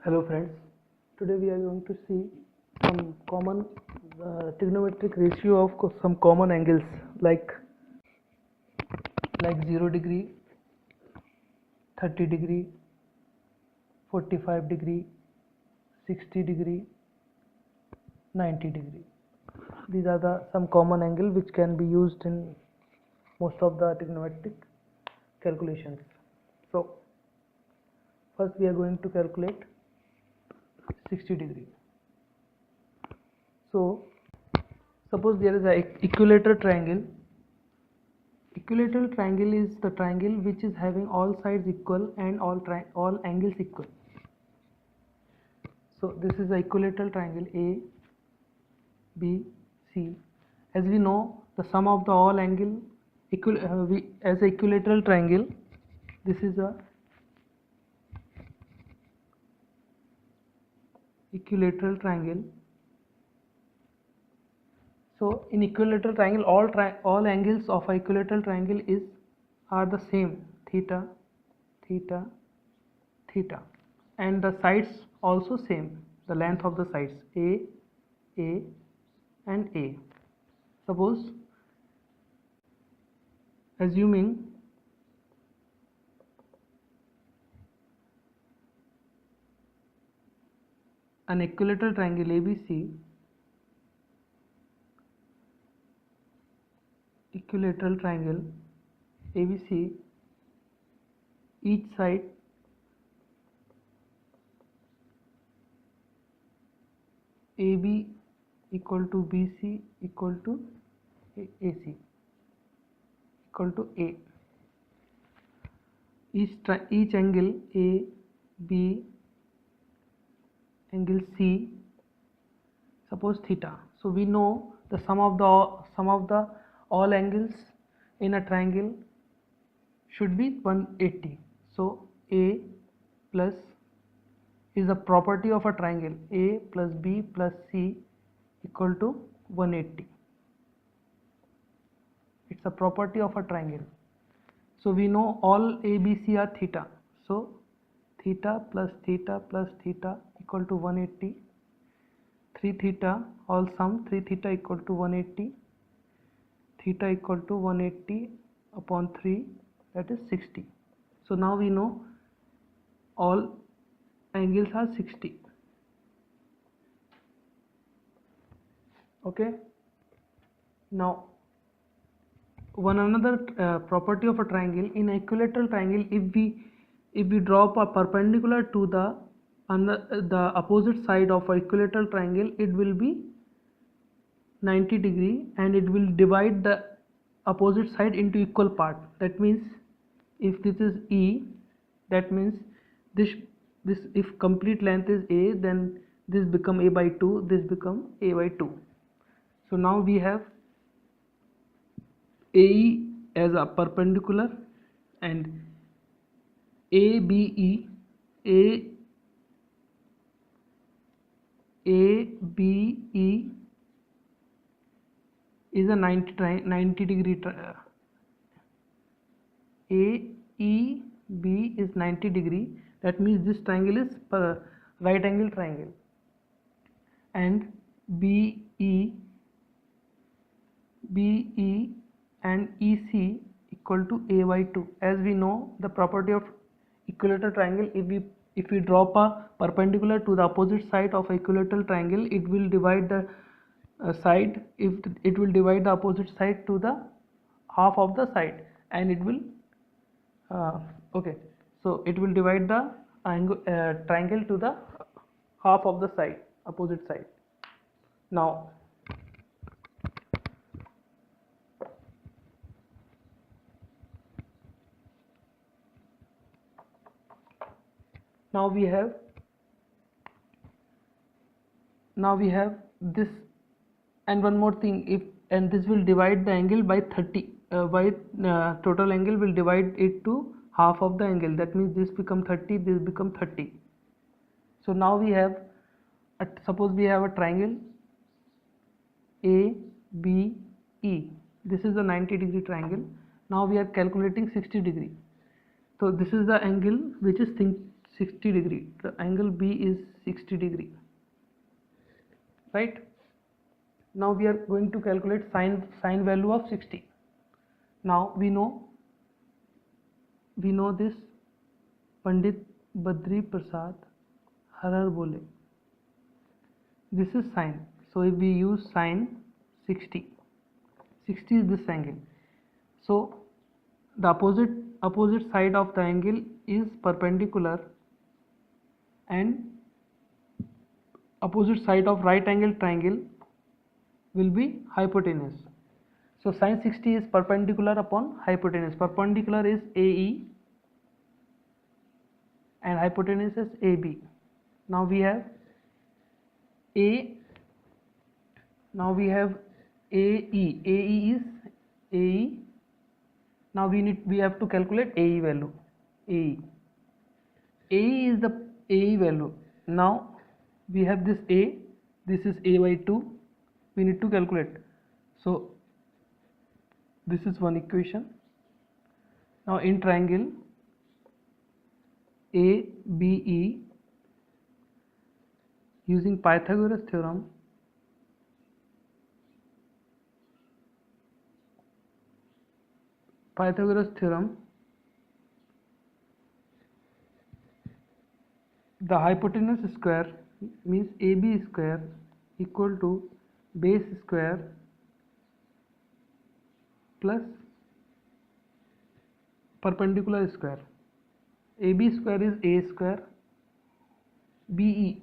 Hello friends, today we are going to see some common trigonometric ratio of some common angles like 0 degree, 30 degree, 45 degree, 60 degree, 90 degree. These are the some common angle which can be used in most of the trigonometric calculations. So first we are going to calculate 60 degree. So suppose there is a equilateral triangle. Equilateral triangle is the triangle which is having all sides equal and all angles equal. So this is the equilateral triangle A, B, C. As we know, the sum of the all angle as a equilateral triangle, this is a equilateral triangle. So in equilateral triangle, all angles of a equilateral triangle are the same, theta, theta, theta, and the sides also same, the length of the sides A, and A. Suppose assuming an equilateral triangle ABC, equilateral triangle ABC, each side AB equal to BC equal to AC equal to A. Each angle A, B, angle C, suppose theta. So we know the sum of the all angles in a triangle should be 180. So A plus is a property of a triangle, A plus B plus C equal to 180. It's a property of a triangle. So we know all ABC are theta. So theta plus theta plus theta equal to 180. 3 theta, all sum 3 theta equal to 180. Theta equal to 180 upon 3, that is 60. So now we know all angles are 60. Okay. Now one another property of a triangle, in an equilateral triangle, if we drop a perpendicular to the opposite side of an equilateral triangle, it will be 90 degree and it will divide the opposite side into equal part. That means if this is E, that means this if complete length is A, then this become A by 2, this become A by 2. So now we have AE as a perpendicular and ABE is a 90 degree AEB is 90 degree. That means this triangle is right angle triangle, and BE and EC equal to A by 2. As we know the property of equilateral triangle, if we drop a perpendicular to the opposite side of equilateral triangle, it will divide the side, if it will divide the opposite side to the half of the side, and it will okay, so it will divide the triangle to the half of the side, opposite side. Now we have this, and one more thing, and this will divide the angle by 30 total angle will divide it to half of the angle. That means this become 30, this become 30. So now we have suppose we have a triangle ABE. This is a 90 degree triangle. Now we are calculating 60 degree. So this is the angle which is 60 degree. The angle B is 60 degree, right? Now we are going to calculate sine value of 60. Now we know this Pandit Badri Prasad Harar Bole. This is sine. So if we use sine 60 is this angle. So the opposite side of the angle is perpendicular, and opposite side of right angle triangle will be hypotenuse. So sine 60 is perpendicular upon hypotenuse. Perpendicular is AE and hypotenuse is AB. Now we have AE. AE is AE. Now we have to calculate AE value. AE is the AE value. Now we have this A. This is A by 2. We need to calculate. So this is one equation. Now in triangle ABE, using Pythagoras theorem, the hypotenuse square means AB square equal to base square plus perpendicular square. AB square is A square, BE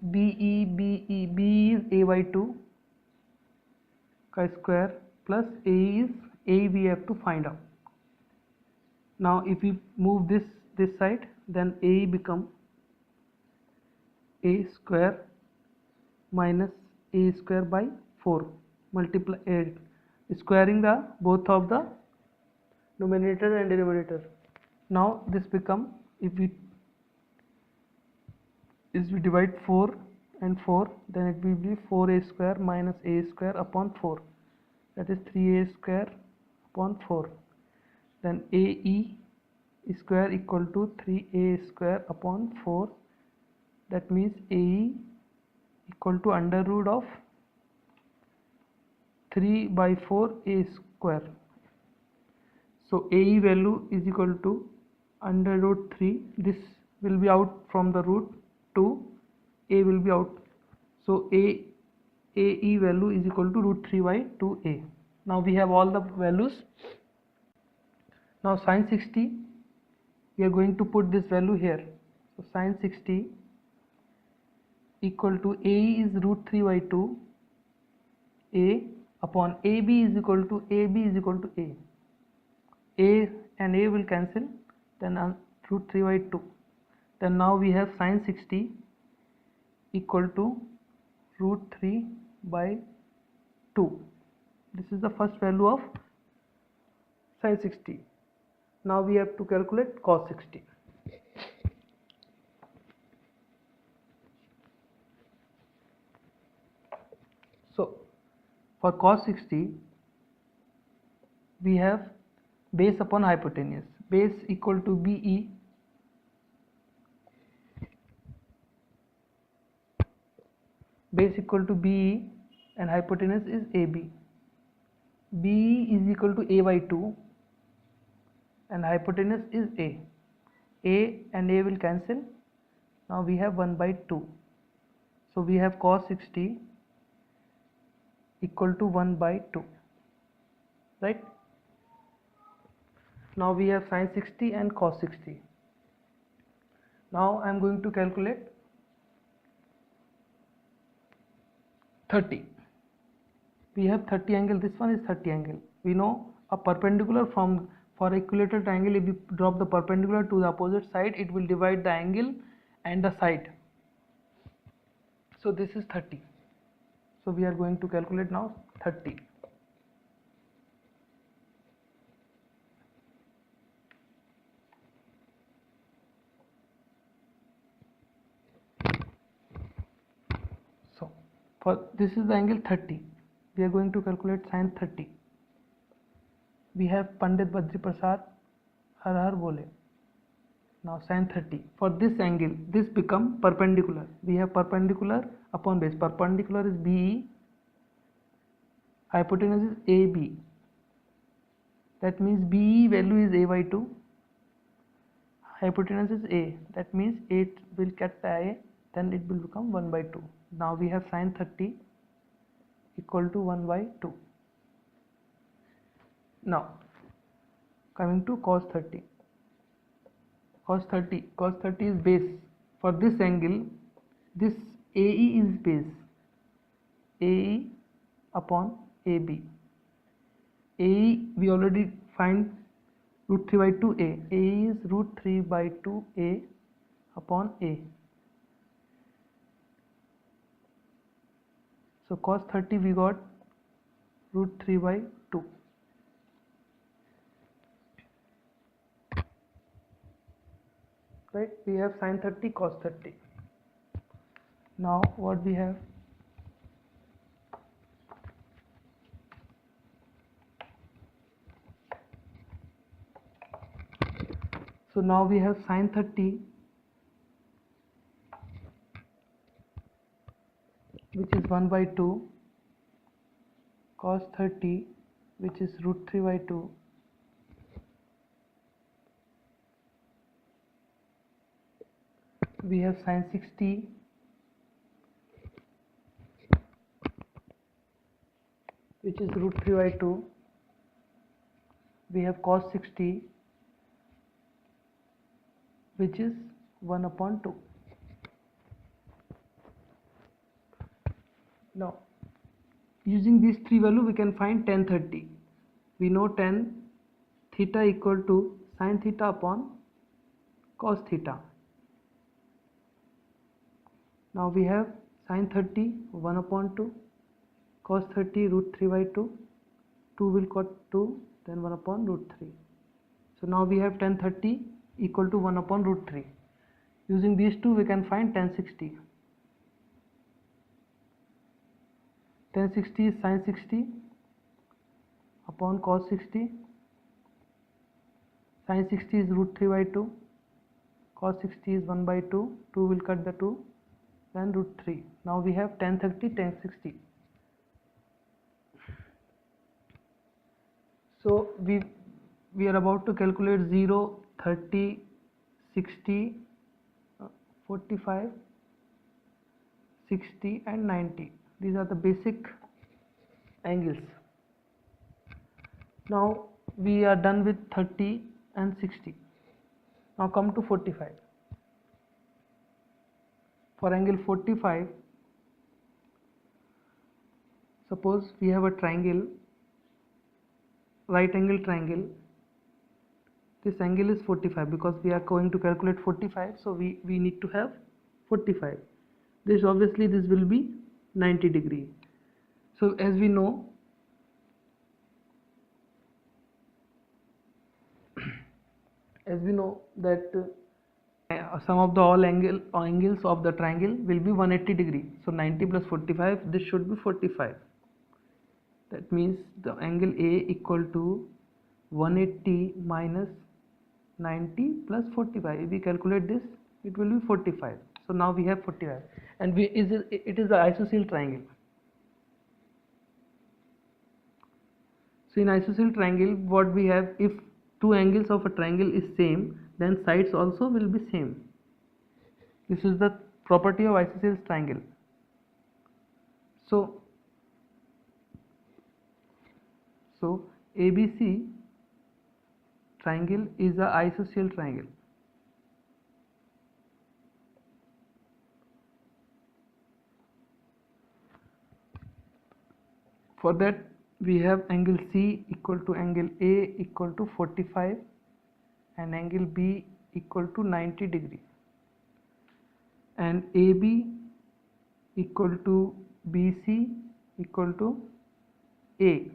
is A by 2 ka square plus AE is AE we have to find out. Now if we move this side, then AE become A square minus A square by 4, multiply squaring the both of the numerator and denominator. Now this become, if we divide 4 and 4, then it will be 4A square minus A square upon 4, that is 3A square upon 4. Then AE square equal to 3A square upon 4, that means AE equal to under root of 3 by 4 A square. So AE value is equal to under root 3. This will be out from the root 2. A will be out. So AE value is equal to root 3 by 2A. Now we have all the values. Now sine 60, we are going to put this value here. So sine 60 equal to AE is root 3 by 2 A upon AB is equal to A. A and A will cancel, then root 3 by 2. Then now we have sine 60 equal to root 3 by 2. This is the first value of sine 60. Now we have to calculate cos 60. So for cos 60, we have base upon hypotenuse. Base equal to BE, and hypotenuse is AB. BE is equal to A by 2 and hypotenuse is A. A and A will cancel. Now we have 1 by 2. So we have cos 60 equal to 1 by 2, right? Now we have sine 60 and cos 60. Now I am going to calculate 30. We have 30 angle. This one is 30 angle. We know a perpendicular for equilateral triangle, if we drop the perpendicular to the opposite side, it will divide the angle and the side. So this is 30. So we are going to calculate now 30. So for this is the angle 30. We are going to calculate sine 30. We have Pandit Badri Prasad Har Har Bole. Now sin 30. For this angle, this become perpendicular. We have perpendicular upon base. Perpendicular is BE, hypotenuse is AB. That means BE value is A by 2. Hypotenuse is A. That means it will cut A, then it will become 1 by 2. Now we have sin 30 equal to 1 by 2. Now coming to cos 30. Cos 30 is base. For this angle, this AE is base. AE upon AB. AE we already find root 3 by 2A. AE is root 3 by 2A upon A. So cos 30 we got root 3 by 2. Right, we have sin 30, cos 30. Now what we have? So now we have sin 30, which is 1 by 2, cos 30, which is root 3 by 2, we have sin 60, which is root 3 by 2, we have cos 60, which is 1 upon 2. Now using these three values we can find tan 30. We know tan theta equal to sin theta upon cos theta. Now we have sin 30 1 upon 2, cos 30 root 3 by 2, 2 will cut 2, then 1 upon root 3. So now we have tan 30 equal to 1 upon root 3. Using these two we can find tan 60. Tan 60 is sin 60 upon cos 60. Sin 60 is root 3 by 2. Cos 60 is 1 by 2. 2 will cut the 2. Then root 3. Now we have tan 30, tan 60. So we are about to calculate 0, 30, 60, 45, 60 and 90. These are the basic angles. Now we are done with 30 and 60. Now come to 45. For angle 45, suppose we have a triangle, right angle triangle. This angle is 45 because we are going to calculate 45, so we need to have 45. This obviously this will be 90 degree. So as we know, that sum of the all angles of the triangle will be 180 degree. So 90 plus 45, this should be 45. That means the angle A equal to 180 minus 90 plus 45. If we calculate this, it will be 45. So now we have 45, and it is the isosceles triangle. So in isosceles triangle, what we have, if two angles of a triangle is same, then sides also will be same. This is the property of isosceles triangle. So ABC triangle is a isosceles triangle. For that we have angle C equal to angle A equal to 45 and angle B equal to 90 degree, and AB equal to BC equal to A.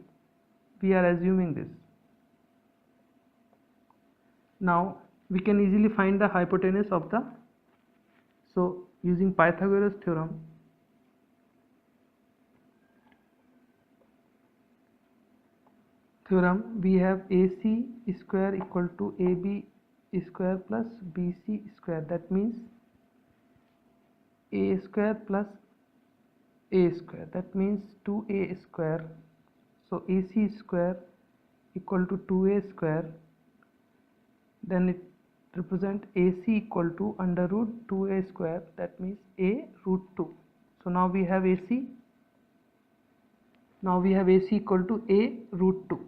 We are assuming this. Now we can easily find the hypotenuse of the, so using Pythagoras theorem, we have AC square equal to AB square plus BC square, that means A square plus A square, that means 2A square. So AC square equal to 2A square, then it represent AC equal to under root 2A square, that means A root 2. So now we have AC equal to A root 2.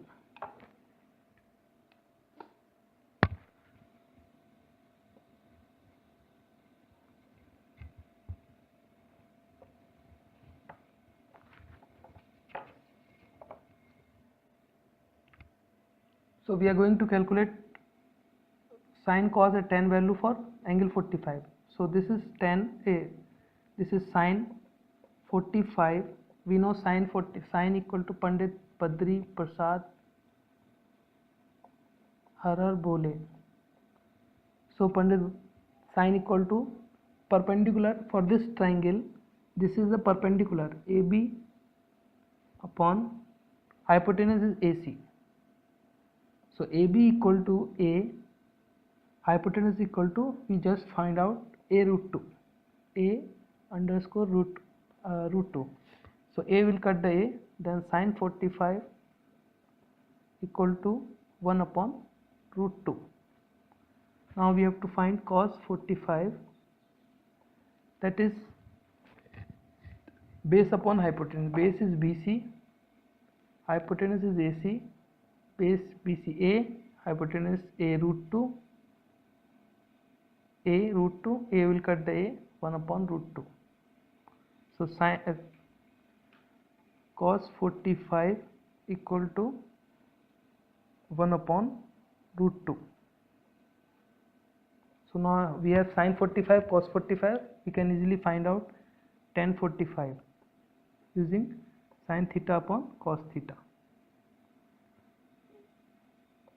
So we are going to calculate sin cos at tan value for angle 45. So this is tan A, this is sin 45. We know sin equal to Pandit Padri Prasad Harar Bole. So Pandit, sin equal to perpendicular for this triangle. This is the perpendicular AB upon hypotenuse is AC. So AB equal to A, hypotenuse equal to, we just find out A root 2, A underscore root 2. So A will cut the A, then sin 45 equal to 1 upon root 2. Now we have to find cos 45, that is base upon hypotenuse. Base is BC, hypotenuse is AC, base BC A, hypotenuse A root 2, A root 2, A will cut the A, 1 upon root 2. So sin cos 45 equal to 1 upon root 2. So now we have sin 45, cos 45, we can easily find out tan 45 using sin theta upon cos theta,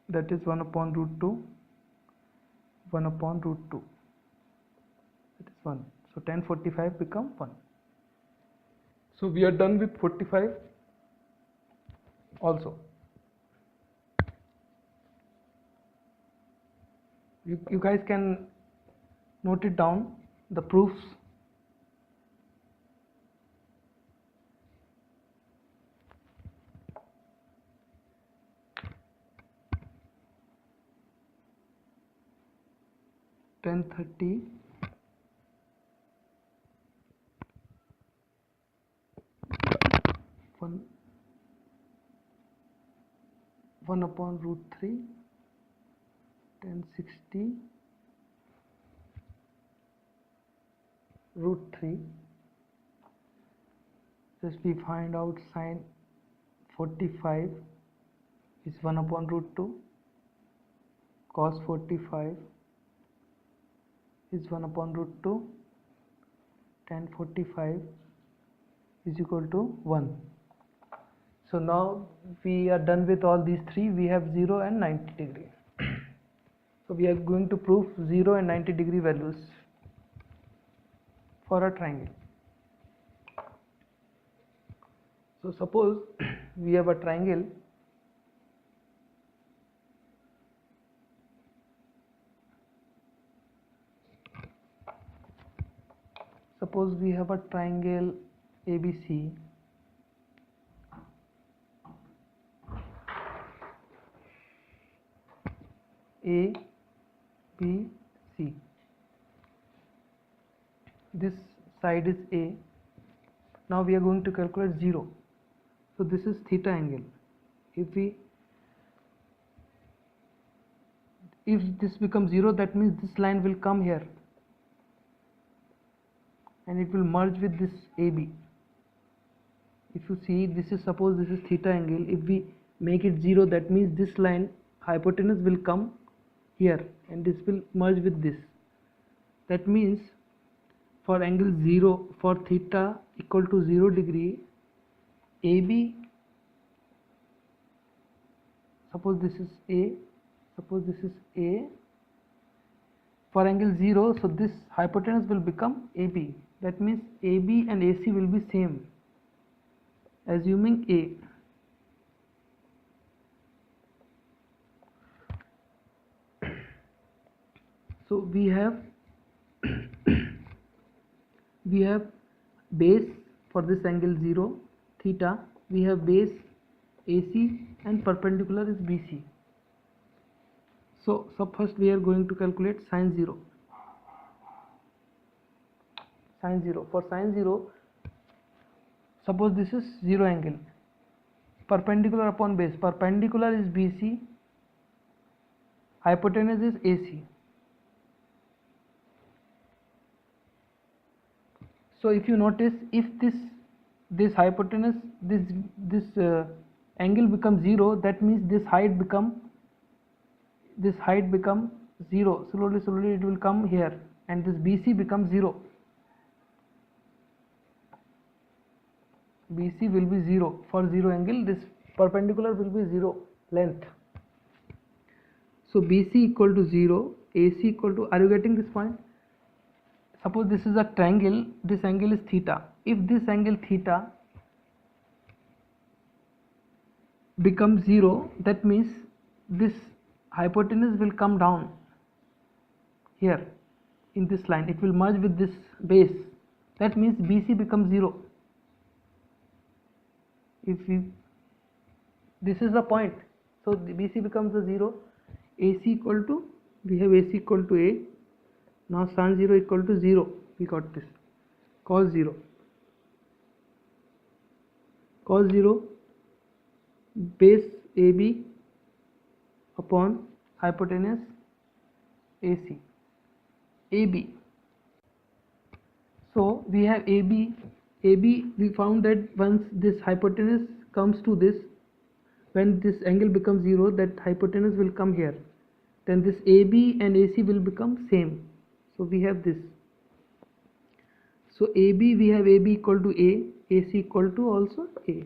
that is 1 upon root 2, 1 upon root 2, that is 1. So tan 45 become 1. So we are done with 45 also. You guys can note it down, the proofs. Tan 30 1 upon root 3, tan 60 root 3. Just we find out sin 45 is 1 upon root 2, cos 45 is 1 upon root 2, tan 45 is equal to 1. So now we are done with all these three. We have 0 and 90 degree. So we are going to prove 0 and 90 degree values for a triangle. So suppose we have a triangle ABC, A, B, C. This side is A. Now we are going to calculate 0. So this is theta angle. If this becomes 0, that means this line will come here and it will merge with this AB. If you see, suppose this is theta angle. If we make it 0, that means this line hypotenuse will come here and this will merge with this. That means for angle 0, for theta equal to 0 degree, AB, suppose this is A, for angle 0, so this hypotenuse will become AB. That means AB and AC will be same, assuming A. So we have we have base for this angle 0 theta, we have base AC and perpendicular is BC. So first we are going to calculate sin 0. For sin 0, suppose this is 0 angle, perpendicular upon base, perpendicular is BC, hypotenuse is AC. So if you notice, if this hypotenuse, this angle becomes 0, that means this height become 0. Slowly it will come here, and this BC becomes 0. BC will be 0 for 0 angle. This perpendicular will be 0 length. So BC equal to 0, AC equal to, are you getting this point? Suppose this is a triangle, this angle is theta. If this angle theta becomes 0, that means this hypotenuse will come down here in this line. It will merge with this base. That means BC becomes 0. This is the point. So the BC becomes a 0. AC equal to, we have AC equal to A. Now sin 0 equal to 0. We got this. Cos 0. Cos 0 base AB upon hypotenuse AC. AB. So we have AB. AB, we found that once this hypotenuse comes to this, when this angle becomes 0, that hypotenuse will come here. Then this AB and AC will become same. So we have this. So AB, we have AB equal to A, AC equal to also A.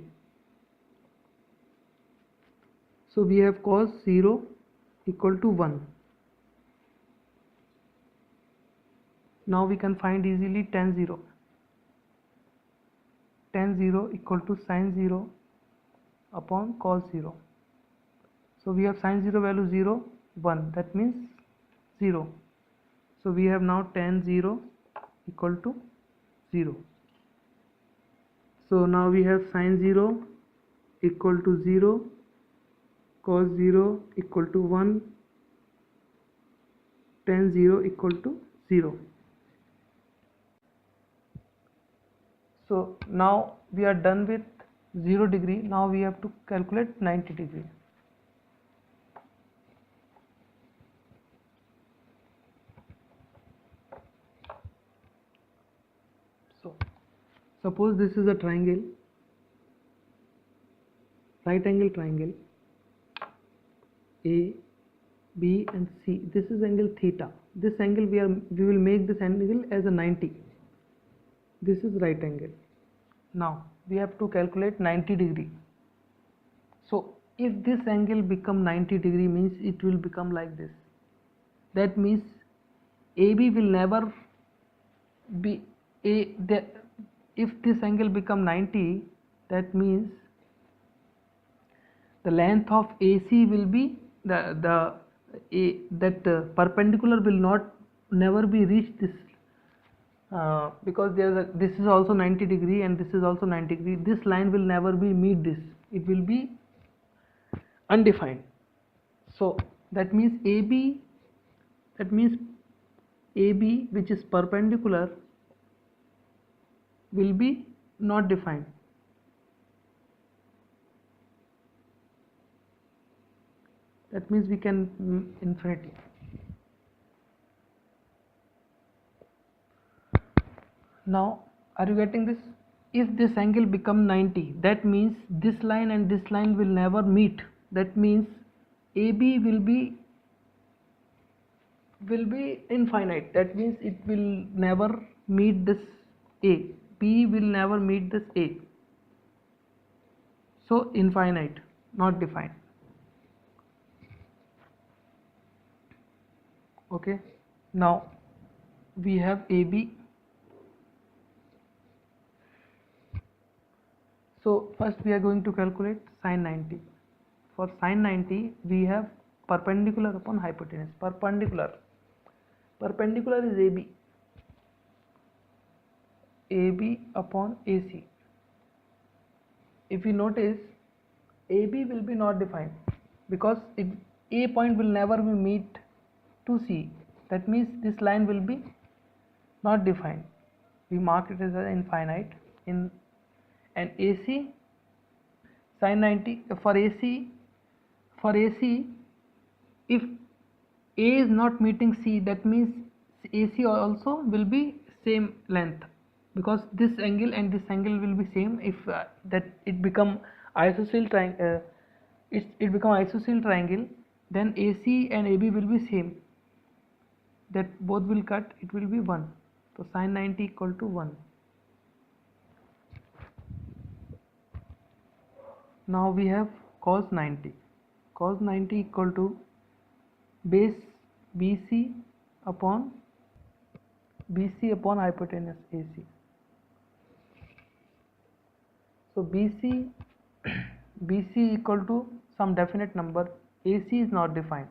So we have cos 0 equal to 1. Now we can find easily tan 0. Tan 0 equal to sin 0 upon cos 0. So we have sin 0 value 0, 1. That means 0. So we have now tan 0 equal to 0. So now we have sin 0 equal to 0, cos 0 equal to 1, tan 0 equal to 0. So now we are done with 0 degree. Now we have to calculate 90 degree. So suppose this is a triangle, right angle triangle, A, B and C. This is angle theta. This angle we will make this angle as a 90. This is right angle. Now we have to calculate 90 degree. So if this angle become 90 degree, means it will become like this. That means AB will never be if this angle become 90, that means the length of AC will be perpendicular will never be reached this, because this is also 90 degree and this is also 90 degree. This line will never be meet this. It will be undefined. So that means AB which is perpendicular will be not defined. That means we can infinity. Now are you getting this? If this angle become 90, that means this line and this line will never meet. That means AB will be infinite. That means it will never meet this A. B will never meet this A. So infinite, not defined. Okay. Now we have AB. So first we are going to calculate sin 90. For sin 90 we have perpendicular upon hypotenuse. Perpendicular, Perpendicular is AB upon AC. If you notice, AB will be not defined because A point will never be meet to C. That means this line will be not defined. We mark it as infinite. And AC sin 90 for AC, if A is not meeting C, that means AC also will be same length, because this angle and this angle will be same. If that it become isosceles triangle, it become isosceles triangle, then AC and AB will be same. That both will cut, it will be 1. So sin 90 equal to 1. Now we have cos 90. Cos 90 equal to base BC upon hypotenuse AC. So BC equal to some definite number. AC is not defined.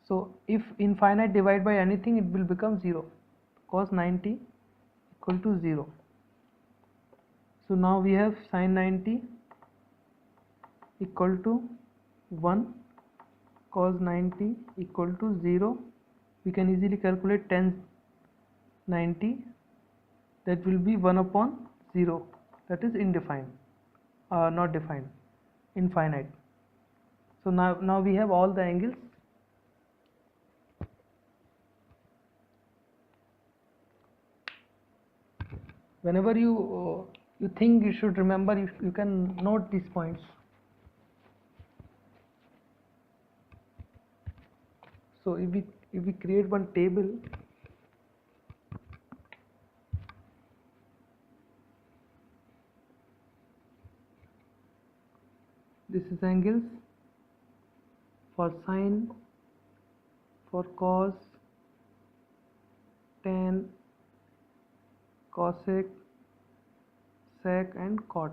So if infinite divide by anything, it will become 0. Cos 90 equal to 0. So now we have sin 90 equal to 1, cos 90 equal to 0. We can easily calculate tan 90, that will be 1 upon 0, that is infinite. So now we have all the angles. Whenever you think you should remember, you can note these points. So if we create one table, this is angles for sine, for cos, tan, cosec, sec and cot.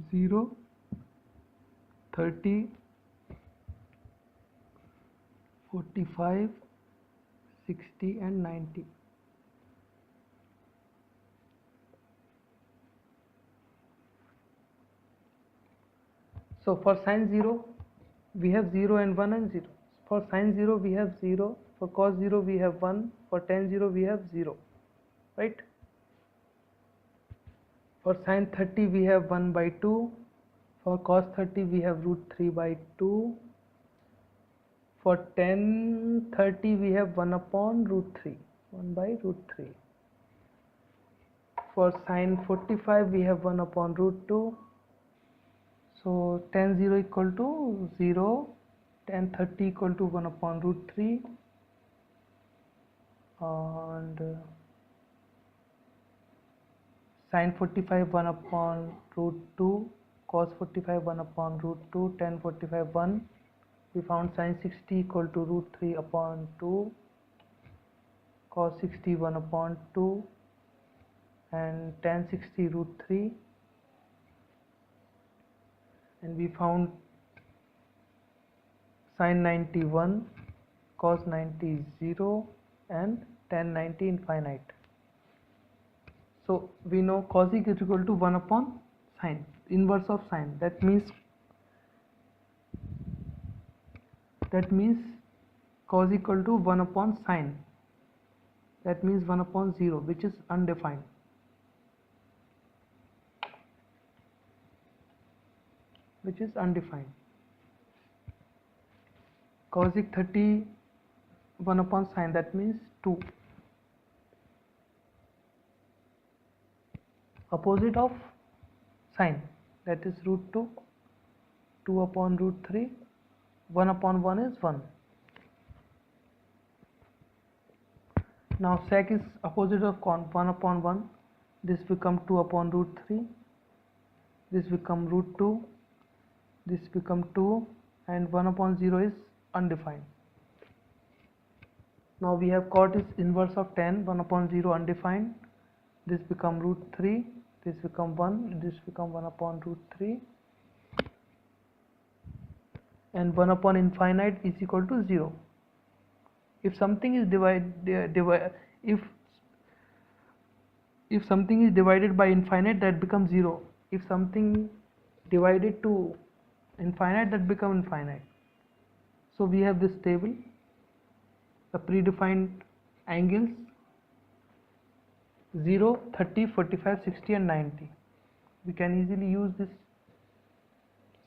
Zero, 30, 45, 60 and 90. So for sin 0 we have 0 and 1 and 0. For sin 0 we have 0, for cos 0 we have 1, for tan 0 we have 0, right? For sin 30 we have 1 by 2, for cos 30 we have root 3 by 2, for tan 30 we have 1 upon root 3, 1 by root 3. For sin 45 we have 1 upon root 2. So tan 0 equal to 0, tan 30 equal to 1 upon root 3, and sin 45 1 upon root 2, cos 45 1 upon root 2, tan 45 1. We found sin 60 equal to root 3 upon 2, cos 60 1 upon 2, and tan 60 root 3. And we found sin 90 1, cos 90 0, and tan 90 infinite. So we know cosec is equal to 1 upon sine, inverse of sine. That means cos equal to 1 upon sine. That means 1 upon 0, which is undefined. Cosec 30 1 upon sine, that means 2. Opposite of sine, that is root 2, 2 upon root 3, 1 upon 1 is 1. Now sec is opposite of con, 1 upon 1, this become 2 upon root 3, this become root 2, this become 2, and 1 upon 0 is undefined. Now we have cot is inverse of 10, 1 upon 0 undefined. This become root 3, this become 1, this become 1 upon root 3, and 1 upon infinite is equal to 0. If something is if something is divided by infinite, that becomes 0. If something divided to infinite, that becomes infinite. So we have this table, the predefined angles 0, 30, 45, 60 and 90. We can easily use this.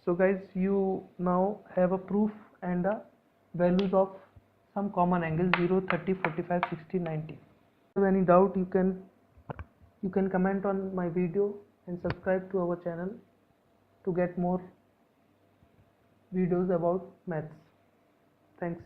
So guys, you now have a proof and the values of some common angles 0, 30, 45, 60, 90. If you have any doubt, you can comment on my video and subscribe to our channel to get more videos about maths. Thanks.